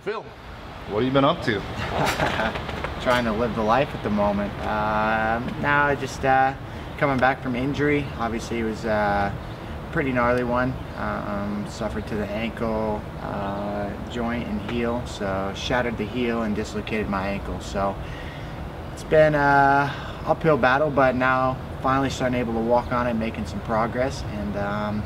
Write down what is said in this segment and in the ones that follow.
Phil, what have you been up to? Trying to live the life at the moment. Now just coming back from injury. Obviously it was a pretty gnarly one. Suffered to the ankle, joint and heel. So shattered the heel and dislocated my ankle. So it's been an uphill battle, but now finally starting able to walk on it, making some progress. And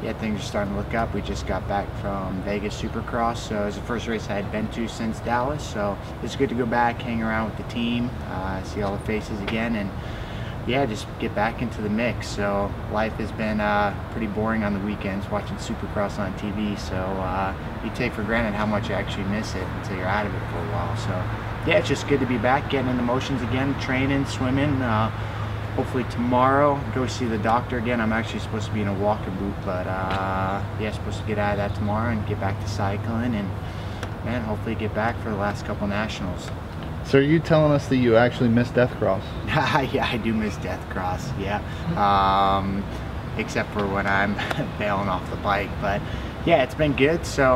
yeah, things are starting to look up. We just got back from Vegas Supercross, so it was the first race I had been to since Dallas, so it's good to go back, hang around with the team, see all the faces again, and yeah, just get back into the mix. So life has been pretty boring on the weekends, watching Supercross on TV, so you take for granted how much you actually miss it until you're out of it for a while. So yeah, it's just good to be back, getting in the motions again, training, swimming. Hopefully tomorrow, go see the doctor again. I'm actually supposed to be in a walking boot, but yeah, supposed to get out of that tomorrow and get back to cycling, and man, hopefully get back for the last couple nationals. So are you telling us that you actually miss Death Cross? Yeah, I do miss Death Cross, yeah. Except for when I'm bailing off the bike, but yeah, it's been good. So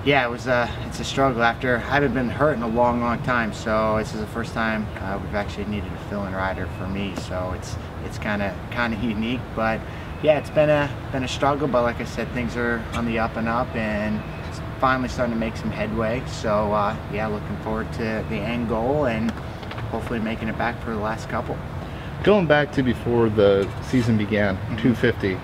yeah, it's a struggle. After I haven't been hurt in a long time, so this is the first time we've actually needed a fill-in rider for me. So it's kind of unique, but yeah, it's been a struggle. But like I said, things are on the up and up, and it's finally starting to make some headway. So yeah, looking forward to the end goal and hopefully making it back for the last couple. Going back to before the season began, 250,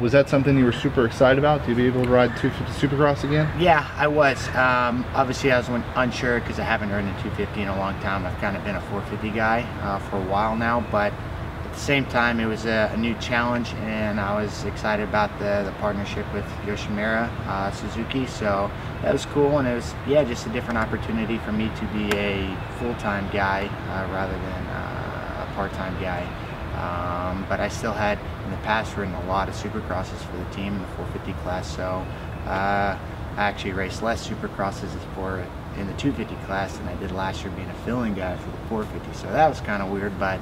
was that something you were super excited about, to be able to ride 250 Supercross again? Yeah, I was. Obviously I was unsure because I haven't ridden a 250 in a long time. I've kind of been a 450 guy for a while now, but at the same time it was a new challenge, and I was excited about the partnership with Yoshimura Suzuki, so that was cool. And it was, yeah, just a different opportunity for me to be a full-time guy rather than part-time guy, but I still had in the past ridden a lot of Supercrosses for the team in the 450 class, so I actually raced less Supercrosses in the 250 class than I did last year, being a fill-in guy for the 450, so that was kind of weird. But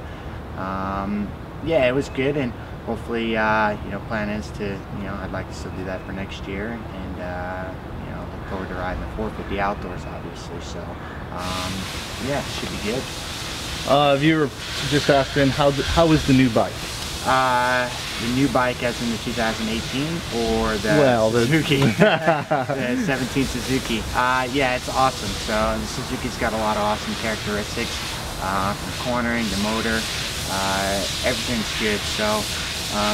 yeah, it was good, and hopefully you know, plan is to, you know, I'd like to still do that for next year, and you know, look forward to riding the 450 outdoors, obviously. So yeah, it should be good. Viewer just asked in, how is the new bike? The new bike as in the 2018 or the Suzuki? The 17 Suzuki. Yeah, it's awesome. So the Suzuki's got a lot of awesome characteristics, from cornering, the motor, everything's good. So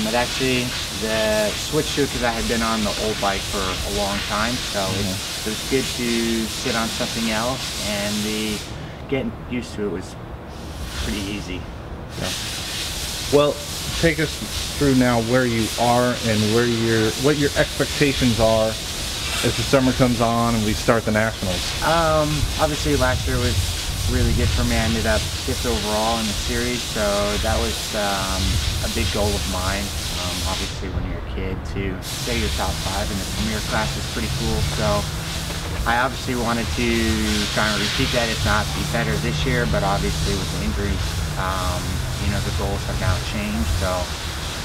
it actually, the switch to it, because I had been on the old bike for a long time, so it was good to sit on something else, and getting used to it was pretty easy. Yeah. Well, take us through now where you are and what your expectations are as the summer comes on and we start the nationals. Obviously last year was really good for me. I ended up 5th overall in the series, so that was a big goal of mine. Obviously when you're a kid, to say you're top 5 in the premier class is pretty cool. So I obviously wanted to try and repeat that, if not be better this year, but obviously with the injuries, you know, the goals have now changed. So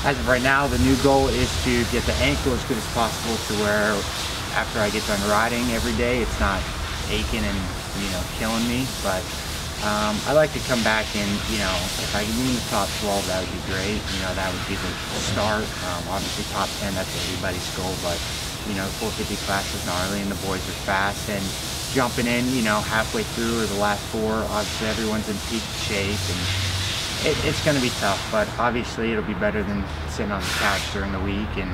as of right now, the new goal is to get the ankle as good as possible, to where after I get done riding every day, it's not aching and, you know, killing me. But I like to come back and, you know, if I can be in the top 12, that would be great. You know, that would be the start. Obviously top 10, that's everybody's goal, but you know, 450 class is gnarly and the boys are fast, and jumping in, you know, halfway through or the last 4, obviously everyone's in peak shape, and it's going to be tough, but obviously it'll be better than sitting on the couch during the week, and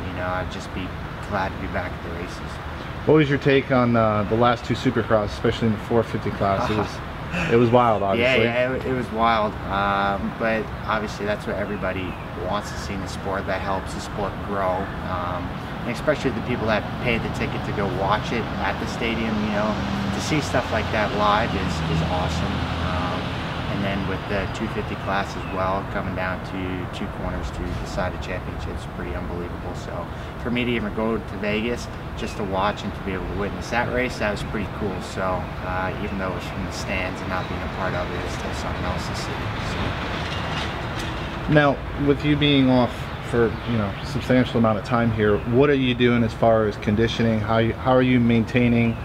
you know, I'd just be glad to be back at the races. What was your take on the last 2 Supercross, especially in the 450 class? It was wild, obviously. Yeah, it was wild, but obviously that's what everybody wants to see in the sport. That helps the sport grow. Especially the people that pay the ticket to go watch it at the stadium, you know, to see stuff like that live is awesome. And then with the 250 class as well, coming down to 2 corners to decide a championship is pretty unbelievable. So for me to even go to Vegas just to watch and to be able to witness that race, that was pretty cool. So even though it was from the stands and not being a part of it, it's still something else to see. So. Now, with you being off for, you know, a substantial amount of time here. What are you doing as far as conditioning? How are you maintaining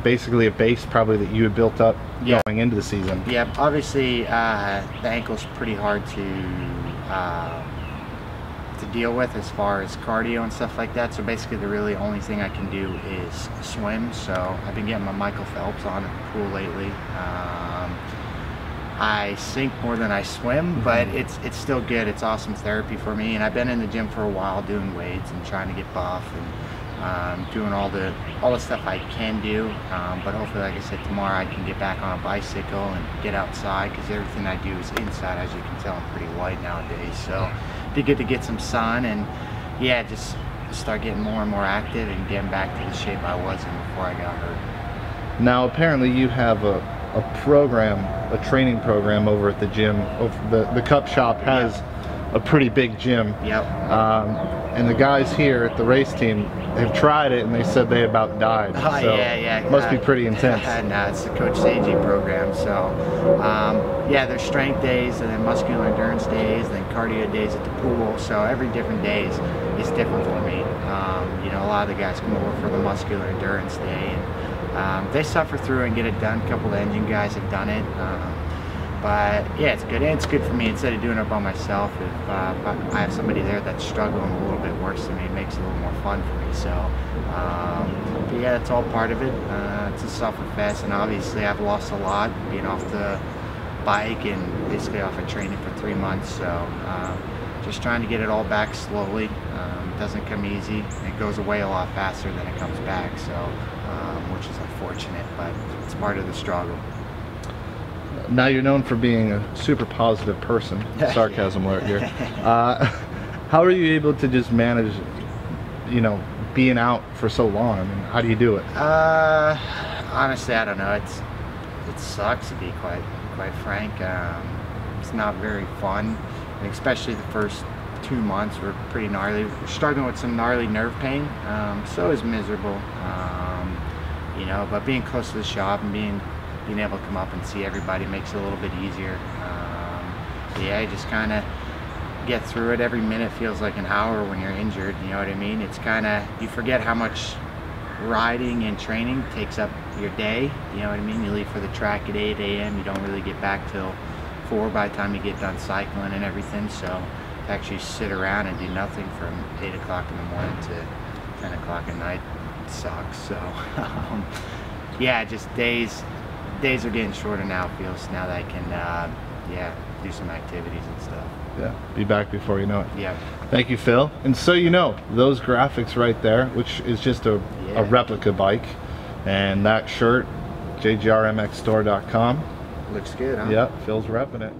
basically a base probably that you had built up going into the season? Yeah, obviously the ankle's pretty hard to deal with as far as cardio and stuff like that. So basically the really only thing I can do is swim. So I've been getting my Michael Phelps on at the pool lately. I sink more than I swim, but it's still good. It's awesome therapy for me. And I've been in the gym for a while doing weights and trying to get buff and doing all the stuff I can do. But hopefully, like I said, tomorrow I can get back on a bicycle and get outside, because everything I do is inside. As you can tell, I'm pretty white nowadays. So it'd be good to get some sun and yeah, just start getting more and more active and getting back to the shape I was in before I got hurt. Now apparently you have a training program over at the gym. The Cup Shop has a pretty big gym. Yep. And the guys here at the race team have tried it and they said they about died. Oh, so yeah. Must be pretty intense. No, it's the Coach Seiji program. So yeah, there's strength days and then muscular endurance days and then cardio days at the pool. So every different day is different for me. You know, a lot of the guys come over for the muscular endurance day, and they suffer through and get it done. A couple of the engine guys have done it. But yeah, it's good. And it's good for me, instead of doing it by myself. If I have somebody there that's struggling a little bit worse than me, it makes it a little more fun for me. So but yeah, that's all part of it. It's a suffer fest, and obviously I've lost a lot being off the bike and basically off of training for 3 months. So just trying to get it all back slowly. It doesn't come easy. It goes away a lot faster than it comes back. So which is unfortunate, but it's part of the struggle. Now you're known for being a super positive person. Sarcasm alert here. How are you able to just manage, you know, being out for so long? I mean, how do you do it? Honestly, I don't know. It sucks, to be quite frank. It's not very fun, and especially the first 2 months were pretty gnarly. We're struggling with some gnarly nerve pain, so it was miserable. You know, but being close to the shop and being able to come up and see everybody makes it a little bit easier. Yeah, just kind of get through it. Every minute feels like an hour when you're injured, you know what I mean? It's kind of, you forget how much riding and training takes up your day, you know what I mean? You leave for the track at 8 a.m., you don't really get back till 4 by the time you get done cycling and everything, so to actually sit around and do nothing from 8 o'clock in the morning to 10 o'clock at night sucks. So yeah, just days are getting shorter now, it feels, now that I can yeah, do some activities and stuff. Yeah, be back before you know it. Yeah. Thank you, Phil. And so you know, those graphics right there, which is just a replica bike, and that shirt, JGRMXstore.com. Looks good, huh? Yeah, Phil's repping it.